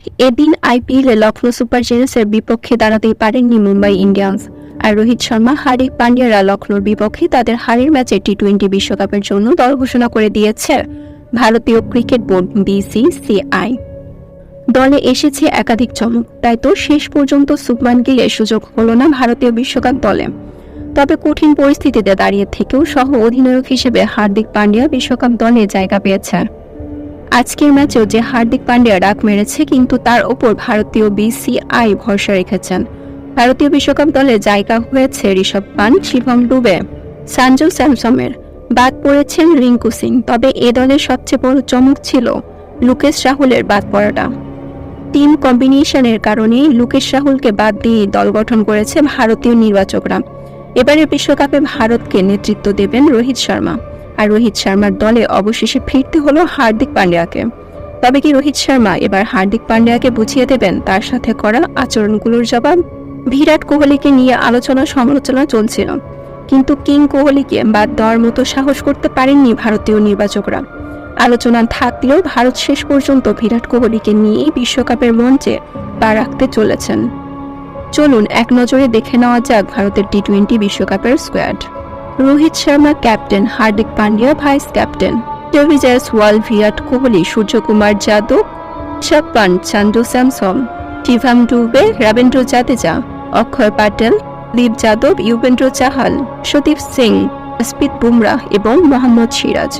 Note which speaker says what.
Speaker 1: এদিন আইপিএলে লখনৌ সুপার জায়ান্টসের বিপক্ষে দাঁড়াতেই পারেননি মুম্বাই ইন্ডিয়ান্স। আর রোহিত শর্মা, হার্দিক পান্ডিয়ারা লখনৌর বিপক্ষে তাদের হারের ম্যাচে টি-20 বিশ্বকাপের জন্য দল ঘোষণা করে দিয়েছে ভারতীয় ক্রিকেট বোর্ড বিসিসিআই। দলে এসেছে একাধিক চমক, তাই তো শেষ পর্যন্ত শুভমান গিলের সুযোগ হলো না ভারতীয় বিশ্বকাপ দলে। তবে কঠিন পরিস্থিতিতে দাঁড়িয়ে থেকেও সহ অধিনায়ক হিসেবে হার্দিক পান্ডিয়া বিশ্বকাপ দলে জায়গা পেয়েছে। আজকের ম্যাচেও যে হার্দিক পান্ডিয়া ডাক মেরেছে, কিন্তু তার ওপর ভারতীয় বিসিসিআই ভরসা রেখেছেন। ভারতীয় বিশ্বকাপ দলে জায়গা হয়েছে ঋষভ পান্ট, শিবম ডুবে, সঞ্জু স্যামসনের, বাদ পড়েছেন রিঙ্কু সিং। তবে এ দলের সবচেয়ে বড় চমক ছিল লোকেশ রাহুলের বাদ পড়াটা। টিম কম্বিনেশনের কারণে লোকেশ রাহুলকে বাদ দিয়ে দল গঠন করেছে ভারতীয় নির্বাচকরা। এবারের বিশ্বকাপে ভারতকে নেতৃত্ব দেবেন রোহিত শর্মা। আর রোহিত শর্মার দলে অবশেষে ফিরতে হলো হার্দিক পান্ডিয়াকে। তবে কি রোহিত শর্মা এবার হার্দিক পান্ডিয়াকে বুঝিয়ে দেবেন তার সাথে করা আচরণগুলোর জবাব? বিরাট কোহলিকে নিয়ে আলোচনা সমালোচনা চলছিল, কিন্তু কিং কোহলিকে বাদ দেওয়ার মতো সাহস করতে পারেননি ভারতীয় নির্বাচকরা। আলোচনা থাকলেও ভারত শেষ পর্যন্ত বিরাট কোহলিকে নিয়েই বিশ্বকাপের মঞ্চে পা রাখতে চলেছেন। চলুন এক নজরে দেখে নেওয়া যাক ভারতের টি-20 বিশ্বকাপের squad. Rohit Sharma captain, Hardik Pandya vice captain, Ravi Jaiswal, Virat Kohli, Suryakumar Yadav, Rishabh Pant, Sanju Samson, Shivam Dube, Ravindra Jadeja, অক্ষয় প্যাটেল, দীপ যাদব, যুজবেন্দ্র চাহাল, সদীপ সিং, জসপ্রীত বুমরাহ এবং মোহাম্মদ সিরাজ।